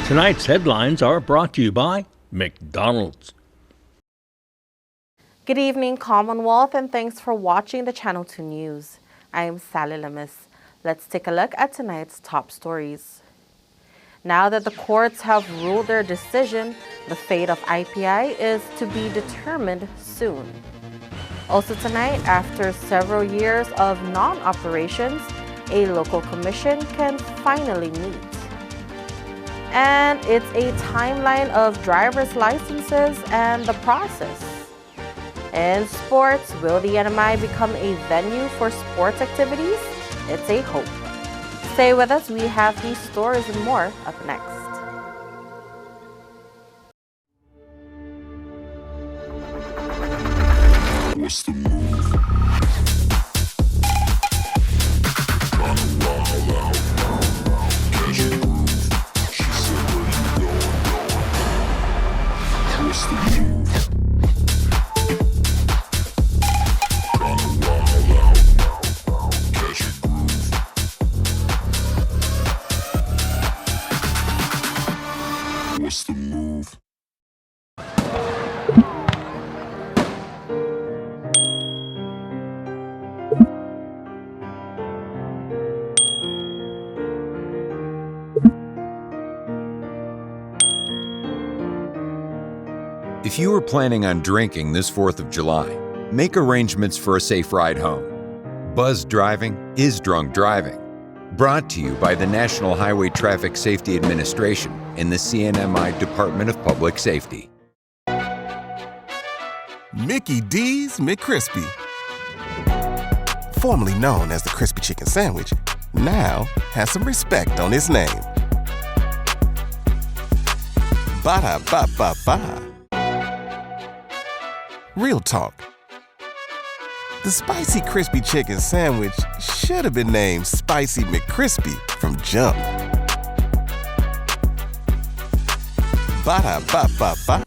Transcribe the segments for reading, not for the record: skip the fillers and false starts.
Tonight's headlines are brought to you by McDonald's. Good evening, Commonwealth, and thanks for watching the Channel 2 News. I am Sally Lemus. Let's take a look at tonight's top stories. Now that the courts have ruled their decision, the fate of IPI is to be determined soon. Also tonight, after several years of non-operations, a local commission can finally meet. And it's a timeline of driver's licenses and the process. In sports, will the NMI become a venue for sports activities? It's a hope. Stay with us, we have these stories and more up next. What's the move? Kinda wild out. Catch a groove. She said, where you going? What's the move? Kinda wild out. Catch a groove. What's the move? If you are planning on drinking this 4th of July, make arrangements for a safe ride home. Buzzed driving is drunk driving. Brought to you by the National Highway Traffic Safety Administration and the CNMI Department of Public Safety. Mickey D's McCrispy. Formerly known as the Crispy Chicken Sandwich, now has some respect on his name. Ba-da-ba-ba-ba. Real talk. The Spicy Crispy Chicken Sandwich should have been named Spicy McCrispy from jump. Ba-da-ba-ba-ba.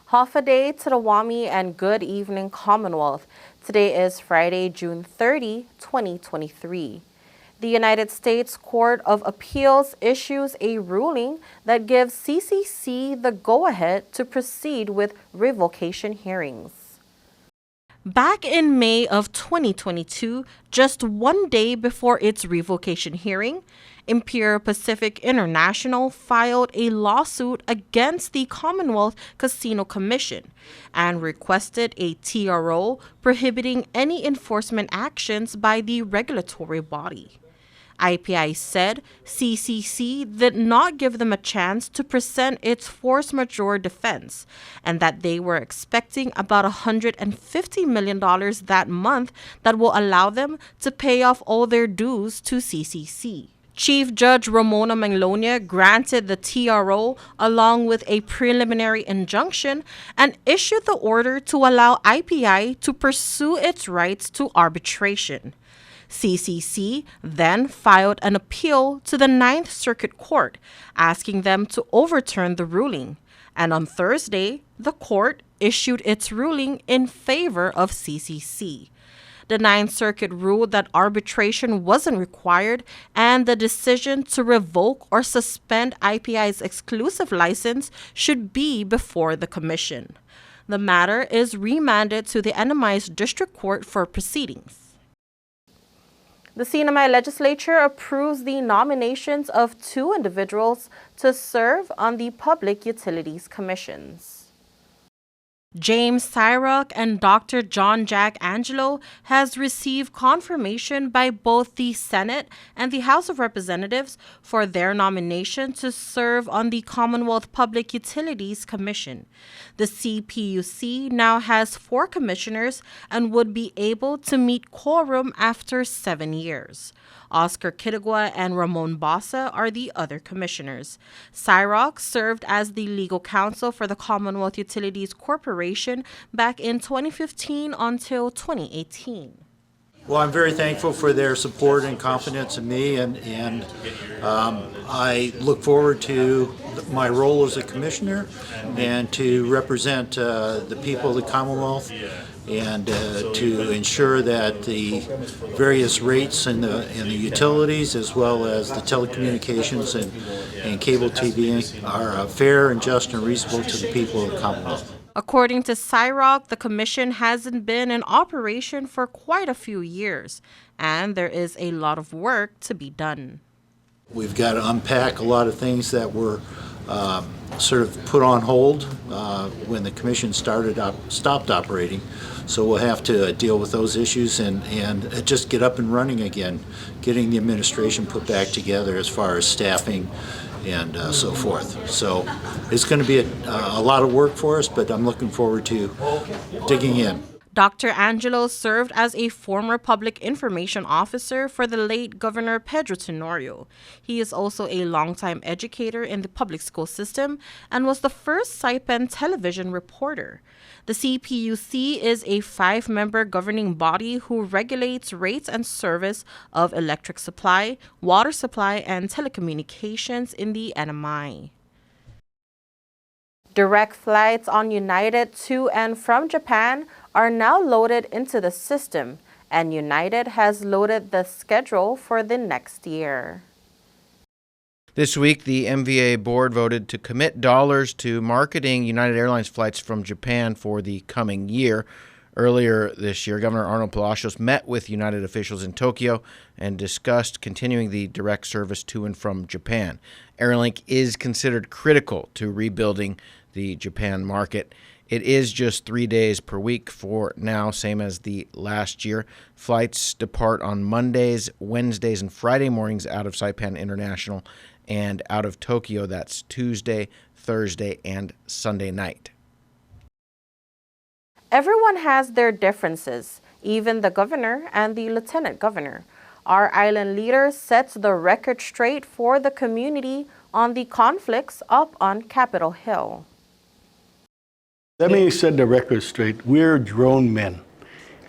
Half a day to the WAMI and good evening, Commonwealth. Today is Friday, June 30, 2023. The United States Court of Appeals issues a ruling that gives CCC the go-ahead to proceed with revocation hearings. Back in May of 2022, just one day before its revocation hearing, Imperial Pacific International filed a lawsuit against the Commonwealth Casino Commission and requested a TRO prohibiting any enforcement actions by the regulatory body. IPI said CCC did not give them a chance to present its force majeure defense and that they were expecting about $150 million that month that will allow them to pay off all their dues to CCC. Chief Judge Ramona Manglonia granted the TRO along with a preliminary injunction and issued the order to allow IPI to pursue its rights to arbitration. CCC then filed an appeal to the Ninth Circuit Court, asking them to overturn the ruling. And on Thursday, the court issued its ruling in favor of CCC. The Ninth Circuit ruled that arbitration wasn't required and the decision to revoke or suspend IPI's exclusive license should be before the commission. The matter is remanded to the NMI's district court for proceedings. The CNMI legislature approves the nominations of 2 individuals to serve on the Public Utilities Commissions. James Cyrock and Dr. John Jack Angelo has received confirmation by both the Senate and the House of Representatives for their nomination to serve on the Commonwealth Public Utilities Commission. The CPUC now has 4 commissioners and would be able to meet quorum after 7 years. Oscar Kittigwa and Ramon Bassa are the other commissioners. Cyrock served as the legal counsel for the Commonwealth Utilities Corporation back in 2015 until 2018. Well, I'm very thankful for their support and confidence in me, and I look forward to my role as a commissioner and to represent the people of the Commonwealth and to ensure that the various rates in the utilities as well as the telecommunications and cable TV are fair and just and reasonable to the people of the Commonwealth. According to Cyrock, the commission hasn't been in operation for quite a few years, and there is a lot of work to be done. We've got to unpack a lot of things that were sort of put on hold when the commission stopped operating. So we'll have to deal with those issues and just get up and running again, getting the administration put back together as far as staffing and so forth. So it's going to be a lot of work for us, but I'm looking forward to digging in. Dr. Angelo served as a former public information officer for the late Governor Pedro Tenorio. He is also a longtime educator in the public school system and was the first Saipan television reporter. The CPUC is a 5-member governing body who regulates rates and service of electric supply, water supply, and telecommunications in the NMI. Direct flights on United to and from Japan are now loaded into the system, and United has loaded the schedule for the next year. This week, the MVA board voted to commit dollars to marketing United Airlines flights from Japan for the coming year. Earlier this year, Governor Arnold Palacios met with United officials in Tokyo and discussed continuing the direct service to and from Japan. Airlink is considered critical to rebuilding the Japan market. It is just 3 days per week for now, same as the last year. Flights depart on Mondays, Wednesdays, and Friday mornings out of Saipan International, and out of Tokyo, that's Tuesday, Thursday, and Sunday night. Everyone has their differences, even the governor and the lieutenant governor. Our island leader sets the record straight for the community on the conflicts up on Capitol Hill. Let me set the record straight. We're grown men.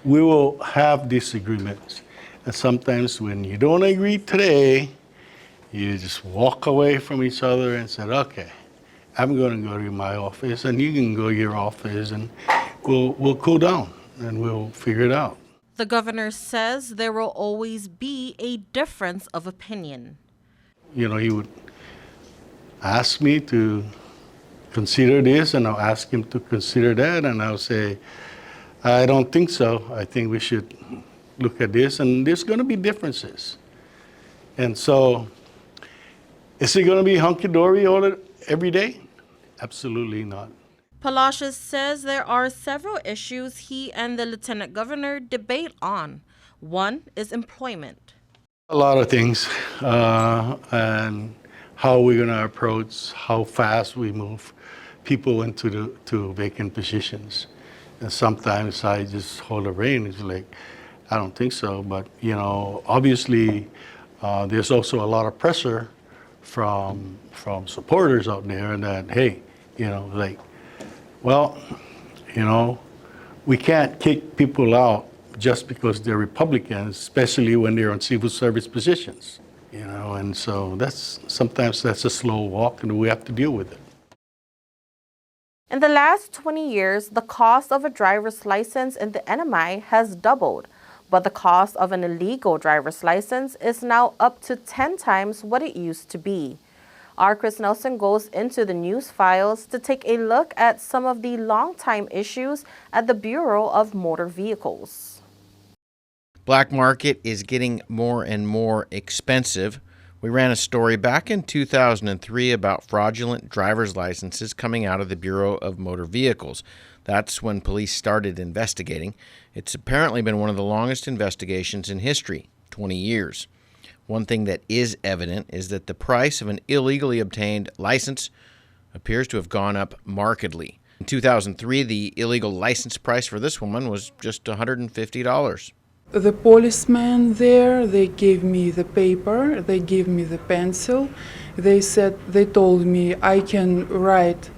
We will have disagreements. And sometimes when you don't agree today, you just walk away from each other and say, okay, I'm going to go to my office and you can go to your office and we'll cool down and we'll figure it out. The governor says there will always be a difference of opinion. You know, he would ask me to consider this, and I'll ask him to consider that, and I'll say, I don't think so. I think we should look at this, and there's going to be differences. And so, is it going to be hunky-dory every day? Absolutely not. Palacios says there are several issues he and the lieutenant governor debate on. One is employment. A lot of things, and how we're going to approach, how fast we move people into to vacant positions. And sometimes I just hold the rein. It's like, I don't think so. But, you know, obviously, there's also a lot of pressure from supporters out there that, hey, you know, like, well, you know, we can't kick people out just because they're Republicans, especially when they're on civil service positions. You know, and so sometimes that's a slow walk, and we have to deal with it. In the last 20 years, the cost of a driver's license in the NMI has doubled, but the cost of an illegal driver's license is now up to 10 times what it used to be. Our Chris Nelson goes into the news files to take a look at some of the long-time issues at the Bureau of Motor Vehicles. Black market is getting more and more expensive, We ran a story back in 2003 about fraudulent driver's licenses coming out of the Bureau of Motor Vehicles. That's when police started investigating. It's apparently been one of the longest investigations in history, 20 years. One thing that is evident is that the price of an illegally obtained license appears to have gone up markedly. In 2003, the illegal license price for this woman was just $150. The policeman there, they gave me the paper, they gave me the pencil. They told me I can write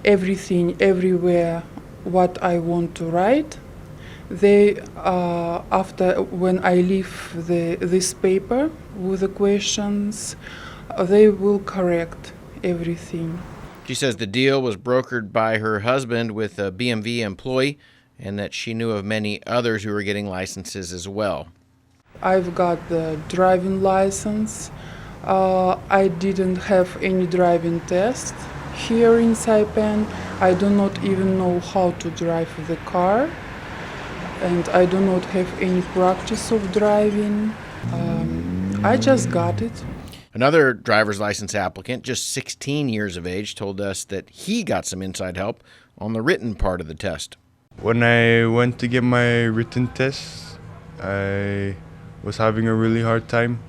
everything, everywhere, what I want to write. They, after when I leave this paper with the questions, they will correct everything. She says the deal was brokered by her husband with a BMV employee, and that she knew of many others who were getting licenses as well. I've got the driving license. I didn't have any driving test here in Saipan. I do not even know how to drive the car, and I do not have any practice of driving. I just got it. Another driver's license applicant, just 16 years of age, told us that he got some inside help on the written part of the test. When I went to get my written test, I was having a really hard time.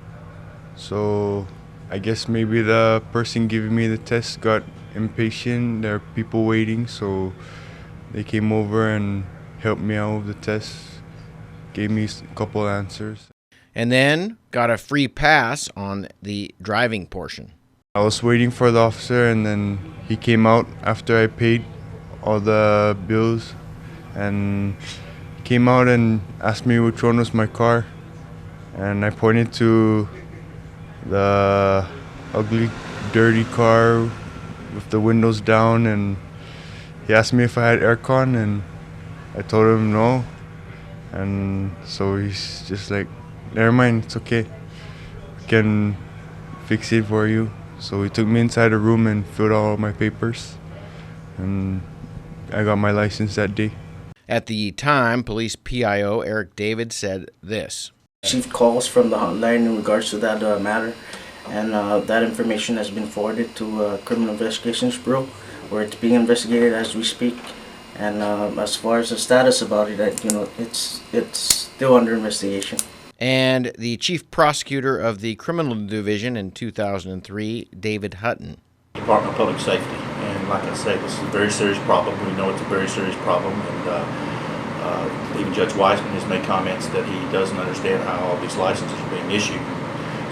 So I guess maybe the person giving me the test got impatient. There are people waiting, so they came over and helped me out with the test, gave me a couple answers. And then got a free pass on the driving portion. I was waiting for the officer, and then he came out after I paid all the bills. And he came out and asked me which one was my car, and I pointed to the ugly, dirty car with the windows down, and he asked me if I had aircon, and I told him no. And so he's just like, never mind, it's okay, we can fix it for you. So he took me inside a room and filled out all my papers, and I got my license that day. At the time, police PIO Eric David said this. Received calls from the hotline in regards to that matter, and that information has been forwarded to Criminal Investigations Bureau, where it's being investigated as we speak. And as far as the status about it, it's still under investigation. And the chief prosecutor of the criminal division in 2003, David Hutton. Department of Public Safety, and like I say, this is a very serious problem. We know it's a very serious problem, and even Judge Wiseman has made comments that he doesn't understand how all these licenses are being issued.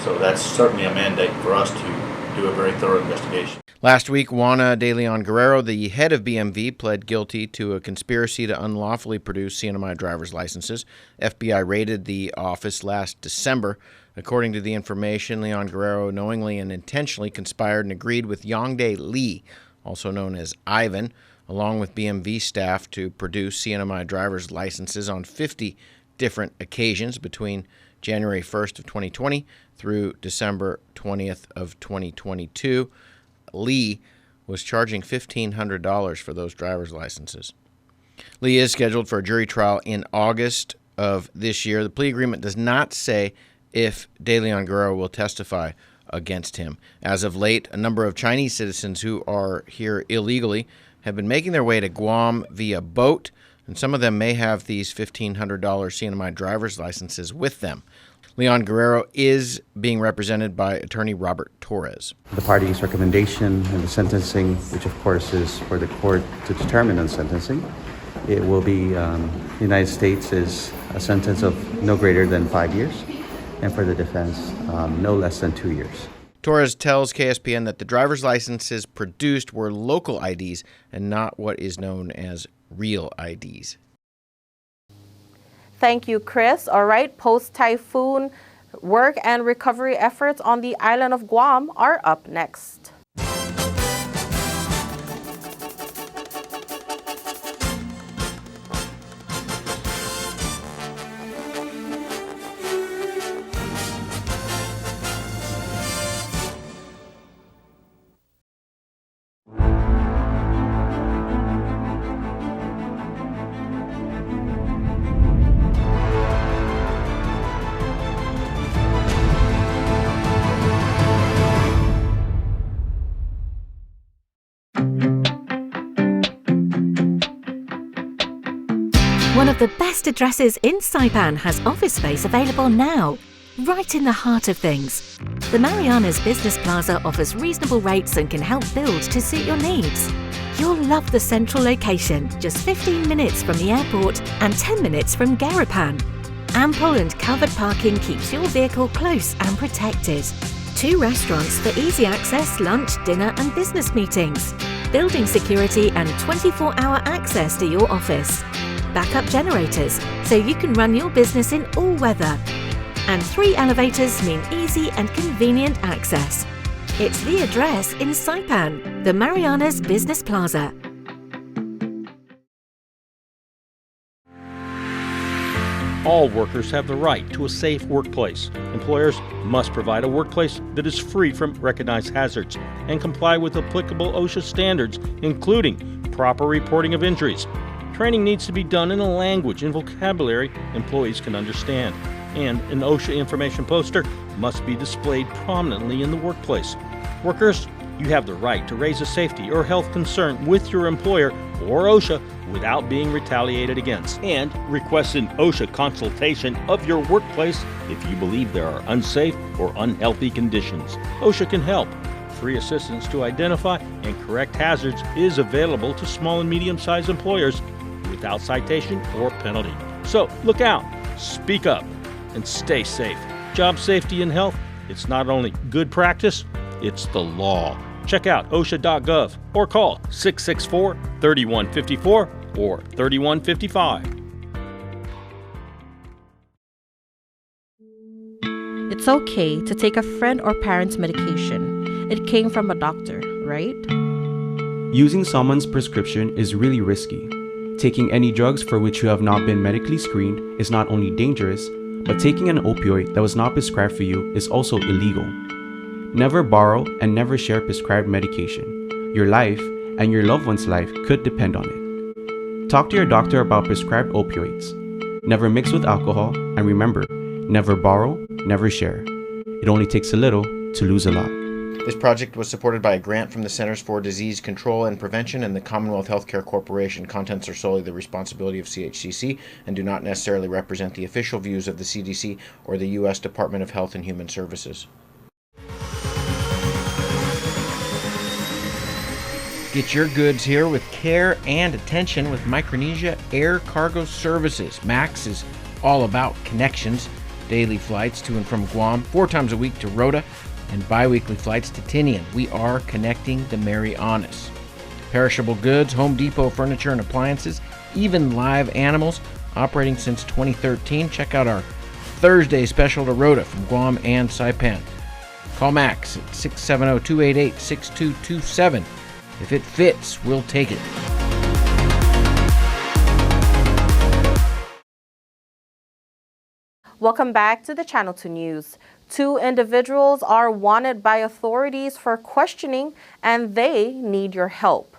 So that's certainly a mandate for us to do a very thorough investigation. Last week, Juana de Leon Guerrero, the head of BMV, pled guilty to a conspiracy to unlawfully produce CNMI driver's licenses. FBI raided the office last December. According to the information, Leon Guerrero knowingly and intentionally conspired and agreed with Yongdae Lee, also known as Ivan, along with BMV staff to produce CNMI driver's licenses on 50 different occasions between January 1st of 2020 through December 20th of 2022. Lee was charging $1,500 for those driver's licenses. Lee is scheduled for a jury trial in August of this year. The plea agreement does not say if De Leon Guerrero will testify against him. As of late, a number of Chinese citizens who are here illegally have been making their way to Guam via boat, and some of them may have these $1,500 CNMI driver's licenses with them. Leon Guerrero is being represented by attorney Robert Torres. The party's recommendation in the sentencing, which of course is for the court to determine on sentencing, it will be, the United States is a sentence of no greater than 5 years, and for the defense, no less than 2 years. Torres tells KSPN that the driver's licenses produced were local IDs and not what is known as real IDs. Thank you, Chris. All right, post-typhoon work and recovery efforts on the island of Guam are up next. One of the best addresses in Saipan has office space available now, right in the heart of things. The Marianas Business Plaza offers reasonable rates and can help build to suit your needs. You'll love the central location, just 15 minutes from the airport and 10 minutes from Garapan. Ample and covered parking keeps your vehicle close and protected. 2 restaurants for easy access, lunch, dinner and business meetings. Building security and 24-hour access to your office. Backup generators, so you can run your business in all weather. And 3 elevators mean easy and convenient access. It's the address in Saipan, the Marianas Business Plaza. All workers have the right to a safe workplace. Employers must provide a workplace that is free from recognized hazards and comply with applicable OSHA standards, including proper reporting of injuries. Training needs to be done in a language and vocabulary employees can understand, and an OSHA information poster must be displayed prominently in the workplace. Workers, you have the right to raise a safety or health concern with your employer or OSHA without being retaliated against, and request an OSHA consultation of your workplace if you believe there are unsafe or unhealthy conditions. OSHA can help. Free assistance to identify and correct hazards is available to small and medium-sized employers without citation or penalty. So look out, speak up, and stay safe. Job safety and health, it's not only good practice, it's the law. Check out OSHA.gov or call 664-3154 or 3155. It's okay to take a friend or parent's medication. It came from a doctor, right? Using someone's prescription is really risky. Taking any drugs for which you have not been medically screened is not only dangerous, but taking an opioid that was not prescribed for you is also illegal. Never borrow and never share prescribed medication. Your life and your loved one's life could depend on it. Talk to your doctor about prescribed opioids. Never mix with alcohol, and remember, never borrow, never share. It only takes a little to lose a lot. This project was supported by a grant from the Centers for Disease Control and Prevention and the Commonwealth Healthcare Corporation. Contents are solely the responsibility of CHCC and do not necessarily represent the official views of the CDC or the U.S. Department of Health and Human Services. Get your goods here with care and attention with Micronesia Air Cargo Services. MAX is all about connections. Daily flights to and from Guam, 4 times a week to Rota, and bi-weekly flights to Tinian. We are connecting the Marianas. Perishable goods, Home Depot furniture and appliances, even live animals, operating since 2013. Check out our Thursday special to Rota from Guam and Saipan. Call Max at 670-288-6227. If it fits, we'll take it. Welcome back to the Channel 2 News. 2 individuals are wanted by authorities for questioning, and they need your help.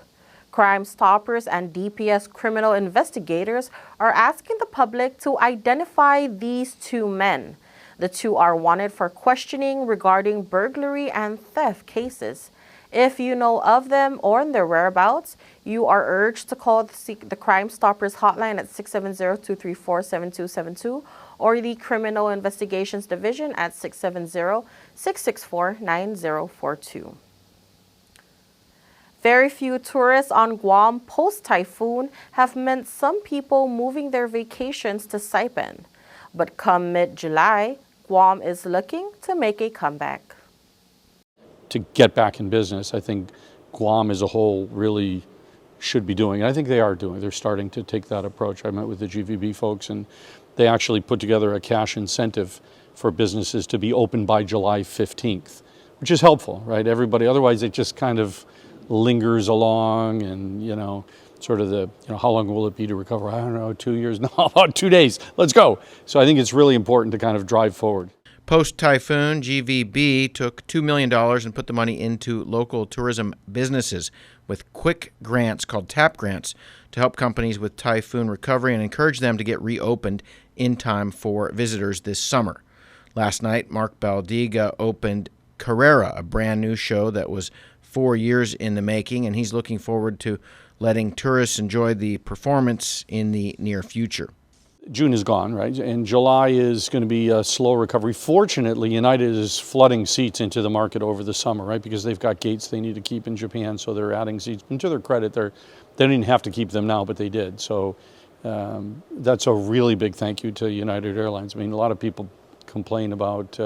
Crime Stoppers and DPS criminal investigators are asking the public to identify these 2 men. The 2 are wanted for questioning regarding burglary and theft cases. If you know of them or their whereabouts, you are urged to call the Crime Stoppers hotline at 670-234-7272 or the Criminal Investigations Division at 670-664-9042. Very few tourists on Guam post-typhoon have meant some people moving their vacations to Saipan. But come mid-July, Guam is looking to make a comeback. To get back in business, I think Guam as a whole really should be doing. I think they are doing. They're starting to take that approach. I met with the GVB folks, and they actually put together a cash incentive for businesses to be open by July 15th, which is helpful, right? Everybody, otherwise it just kind of lingers along, and sort of the, how long will it be to recover? I don't know, 2 years? No, about 2 days. Let's go. So I think it's really important to kind of drive forward. Post-typhoon, GVB took $2 million and put the money into local tourism businesses with quick grants called TAP grants to help companies with typhoon recovery and encourage them to get reopened in time for visitors this summer. Last night, Mark Baldiga opened Carrera, a brand new show that was 4 years in the making, and he's looking forward to letting tourists enjoy the performance in the near future. June is gone, right? And July is going to be a slow recovery. Fortunately, United is flooding seats into the market over the summer, right? Because they've got gates they need to keep in Japan, so they're adding seats. And to their credit, they didn't have to keep them now, but they did. So that's a really big thank you to United Airlines. I mean, a lot of people complain about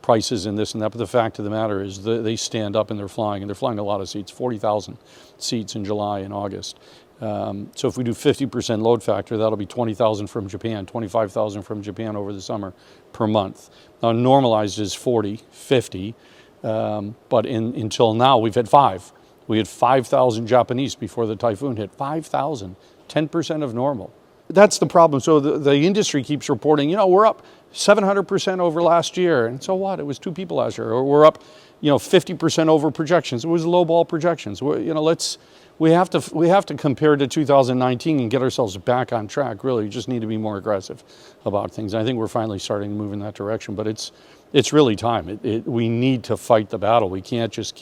prices and this and that, but the fact of the matter is they stand up and they're flying a lot of seats, 40,000 seats in July and August. So if we do 50% load factor, that'll be 20,000 from Japan, 25,000 from Japan over the summer per month. Now normalized is 40, 50, but until now we've had 5. We had 5,000 Japanese before the typhoon hit. 5,000, 10% of normal. That's the problem. So the industry keeps reporting, we're up 700% over last year. And so what? It was 2 people last year. Or we're up, 50% over projections. It was lowball projections. We have to compare to 2019 and get ourselves back on track. Really, we just need to be more aggressive about things. And I think we're finally starting to move in that direction. But it's really time. We need to fight the battle. We can't just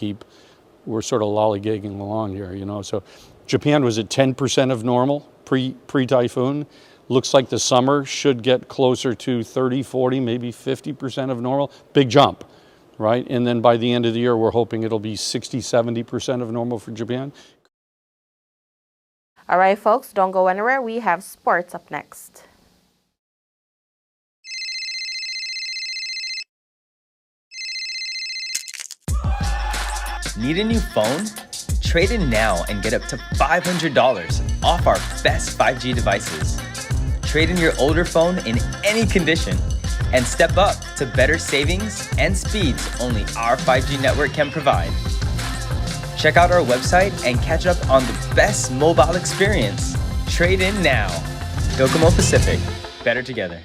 we're sort of lollygagging along here, So Japan was at 10% of normal pre-typhoon. Looks like the summer should get closer to 30, 40, maybe 50% of normal. Big jump, right? And then by the end of the year, we're hoping it'll be 60, 70% of normal for Japan. All right, folks, don't go anywhere. We have sports up next. Need a new phone? Trade in now and get up to $500 off our best 5G devices. Trade in your older phone in any condition and step up to better savings and speeds only our 5G network can provide. Check out our website and catch up on the best mobile experience. Trade in now. Docomo Pacific. Better together.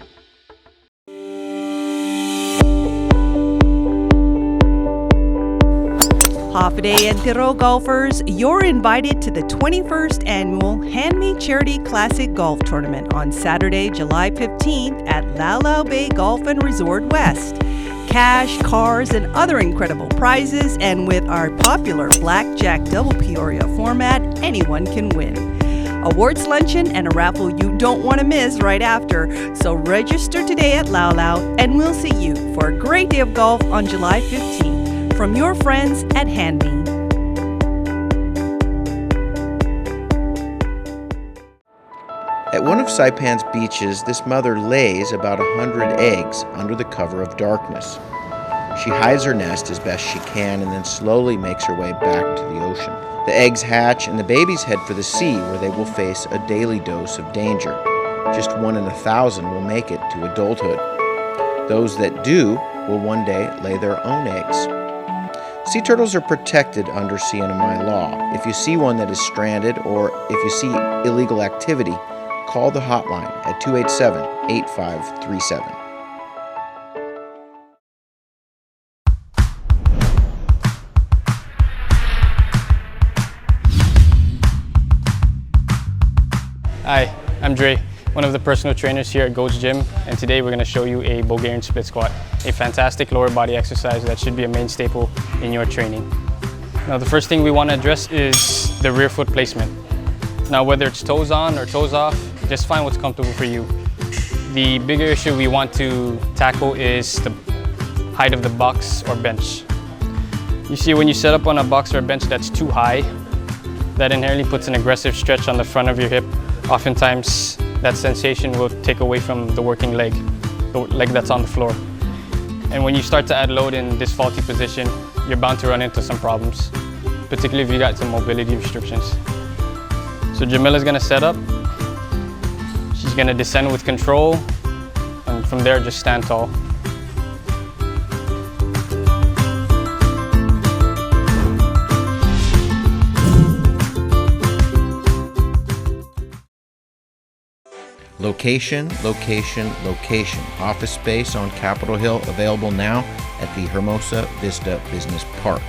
Hafaday and Tiro golfers, you're invited to the 21st annual Hand Me Charity Classic Golf Tournament on Saturday, July 15th at Lau Lau Bay Golf and Resort West. Cash, cars, and other incredible prizes, and with our popular Blackjack Double Peoria format, anyone can win. Awards luncheon and a raffle you don't want to miss right after, so register today at Lau Lau, and we'll see you for a great day of golf on July 15th. From your friends at Hand Me. At one of Saipan's beaches, this mother lays about 100 eggs under the cover of darkness. She hides her nest as best she can and then slowly makes her way back to the ocean. The eggs hatch and the babies head for the sea, where they will face a daily dose of danger. Just 1 in 1,000 will make it to adulthood. Those that do will one day lay their own eggs. Sea turtles are protected under sea anime law. If you see one that is stranded or if you see illegal activity, call the hotline at 287-8537. Hi, I'm Dre, one of the personal trainers here at Goat's Gym, and today we're going to show you a Bulgarian split squat, a fantastic lower body exercise that should be a main staple in your training. Now the first thing we want to address is the rear foot placement. Now whether it's toes on or toes off, just find what's comfortable for you. The bigger issue we want to tackle is the height of the box or bench. You see, when you set up on a box or a bench that's too high, that inherently puts an aggressive stretch on the front of your hip. Oftentimes, that sensation will take away from the working leg, the leg that's on the floor. And when you start to add load in this faulty position, you're bound to run into some problems, particularly if you got some mobility restrictions. So Jamila's gonna set up, she's gonna descend with control, and from there just stand tall. Location, location, location. Office space on Capitol Hill available now at the Hermosa Vista Business Park.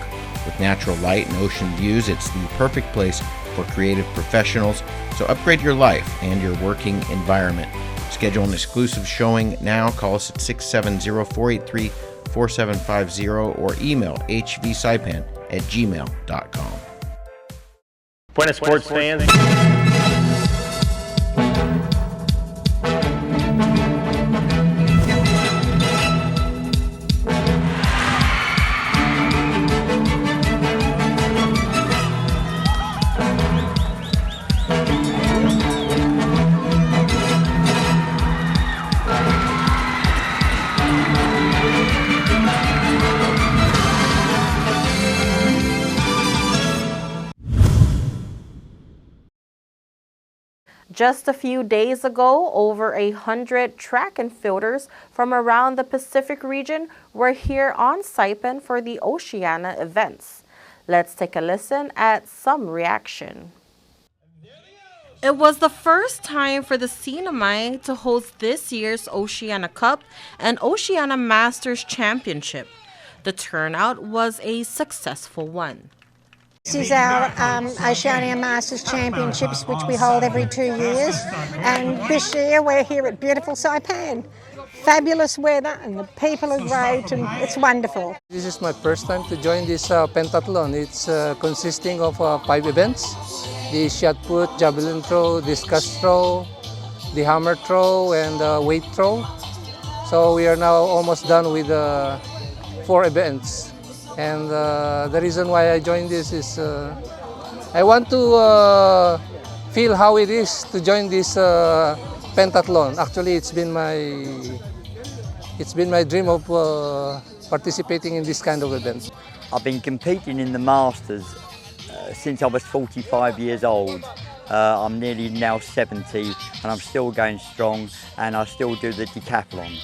With natural light and ocean views, it's the perfect place for creative professionals. So upgrade your life and your working environment. Schedule an exclusive showing now. Call us at 670-483-4750 or email hvsaipan@gmail.com. Buenas sports fans. Just a few days ago, over 100 track and fielders from around the Pacific region were here on Saipan for the Oceana events. Let's take a listen at some reaction. It was the first time for the Sinamay to host this year's Oceana Cup and Oceana Masters Championship. The turnout was a successful one. This is our Oceania Masters Championships, which we hold every 2 years. And this year we're here at beautiful Saipan. Fabulous weather and the people are great and it's wonderful. This is my first time to join this pentathlon. It's consisting of 5 events. The shot put, javelin throw, discus throw, the hammer throw and weight throw. So we are now almost done with 4 events. And the reason why I joined this is I want to feel how it is to join this pentathlon. Actually, it's been my dream of participating in this kind of event. I've been competing in the Masters since I was 45 years old. I'm nearly now 70 and I'm still going strong, and I still do the decathlon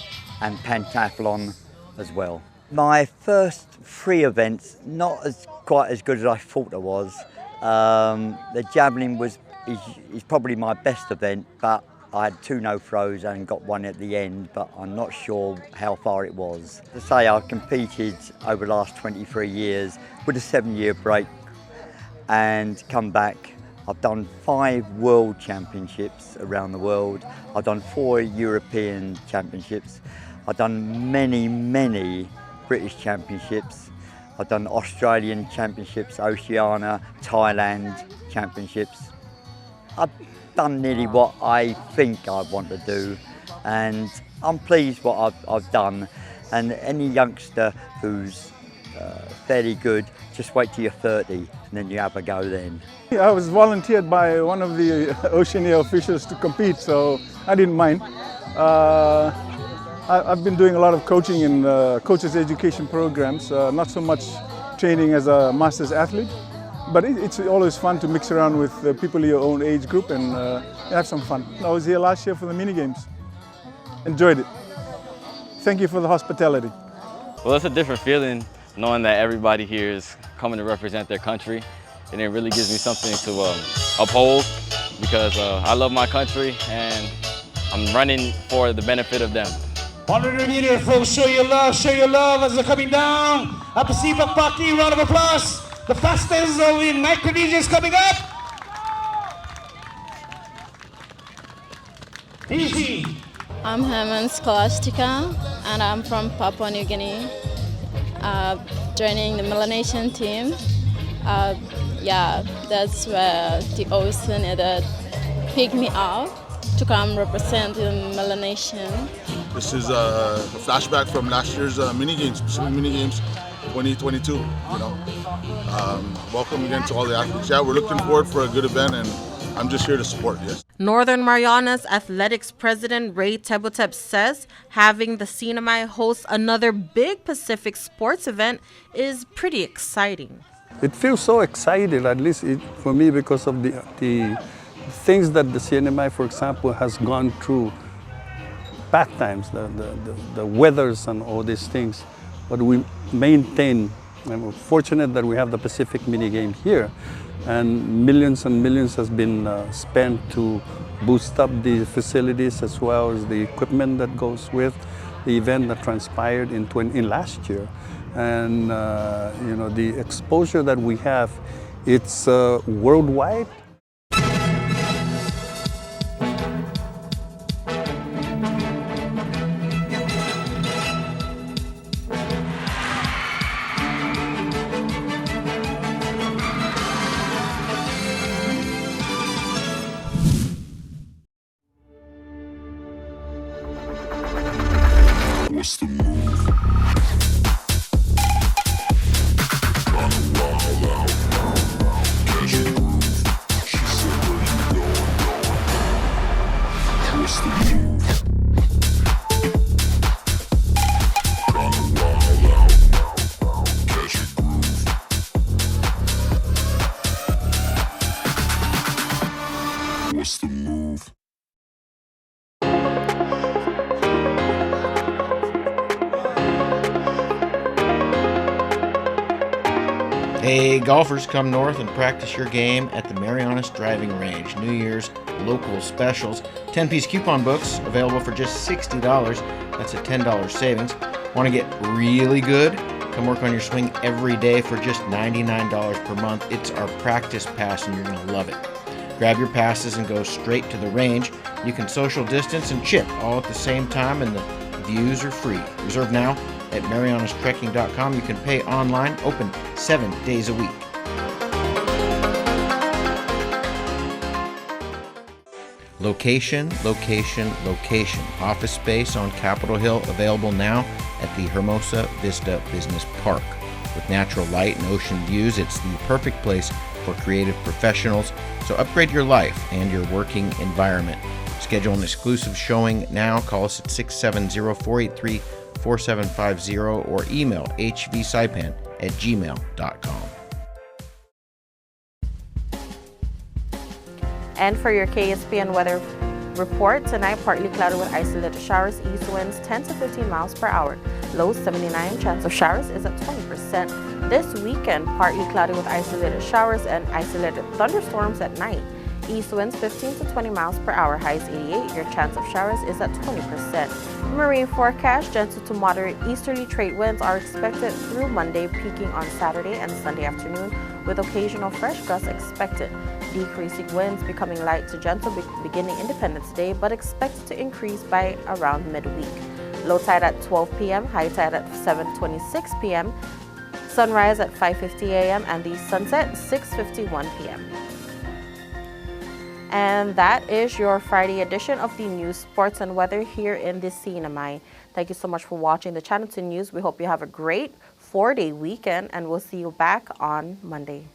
and pentathlon as well. My first 3 events, not quite as good as I thought it was. The javelin is probably my best event, but I had 2 no-throws and got 1 at the end, but I'm not sure how far it was. To say I've competed over the last 23 years with a 7-year break and come back. I've done 5 world championships around the world. I've done 4 European championships. I've done many British championships. I've done Australian championships, Oceana, Thailand championships. I've done nearly what I think I want to do, and I'm pleased what I've done. And any youngster who's fairly good, just wait till you're 30 and then you have a go then. I was volunteered by one of the Oceania officials to compete, so I didn't mind. I've been doing a lot of coaching in coaches education programs, not so much training as a master's athlete, but it's always fun to mix around with people in your own age group and have some fun. I was here last year for the mini games. Enjoyed it. Thank you for the hospitality. Well, it's a different feeling knowing that everybody here is coming to represent their country, and it really gives me something to uphold, because I love my country and I'm running for the benefit of them. 100 meter, folks, show your love as they're coming down. Apasipak Paki, round of applause. The fastest in Micronesia is coming up. Easy. I'm Herman Scholastica, and I'm from Papua New Guinea, joining the Melanesian team. Yeah, that's where the Oceana picked me up to come represent the Melanesian. This is a flashback from last year's mini games, Pacific Mini Games 2022. Welcome again to all the athletes. Yeah, we're looking forward for a good event, and I'm just here to support. Yes. Northern Marianas Athletics President Ray Tebutep says having the Sinamay host another big Pacific sports event is pretty exciting. It feels so exciting, at least for me, because of the things that the CNMI, for example, has gone through. Bad times, the weathers and all these things, but we maintain. I'm fortunate that we have the Pacific Mini Game here, and millions has been spent to boost up the facilities as well as the equipment that goes with the event that transpired in last year. And the exposure that we have, it's worldwide. What's the move? Kinda wild out. Catch a groove. She said, where you going? What's the move? Kinda wild out. Catch a groove. What's the move? Hey, golfers, come north and practice your game at the Marianas Driving Range. New Year's local specials. 10-piece coupon books available for just $60. That's a $10 savings. Want to get really good? Come work on your swing every day for just $99 per month. It's our practice pass and you're going to love it. Grab your passes and go straight to the range. You can social distance and chip all at the same time, and the views are free. Reserve now at marianastrekking.com. You can pay online, open 7 days a week. Location, location, location. Office space on Capitol Hill available now at the Hermosa Vista Business Park. With natural light and ocean views, it's the perfect place for creative professionals. So upgrade your life and your working environment. Schedule an exclusive showing now. Call us at 670-483-4750 or email hvsaipan@gmail.com. And for your KSPN weather report, tonight partly cloudy with isolated showers, east winds 10 to 15 miles per hour. Low 79, chance of showers is at 20%. This weekend, partly cloudy with isolated showers and isolated thunderstorms at night. East winds 15 to 20 miles per hour, highs 88. Your chance of showers is at 20%. Marine forecast, gentle to moderate easterly trade winds are expected through Monday, peaking on Saturday and Sunday afternoon, with occasional fresh gusts expected. Decreasing winds becoming light to gentle beginning Independence Day, but expected to increase by around midweek. Low tide at 12 p.m., high tide at 7:26 p.m., sunrise at 5:50 a.m., and the sunset 6:51 p.m. And that is your Friday edition of the news, sports, and weather here in the CNMI. Thank you so much for watching the Channel 2 News. We hope you have a great 4-day weekend, and we'll see you back on Monday.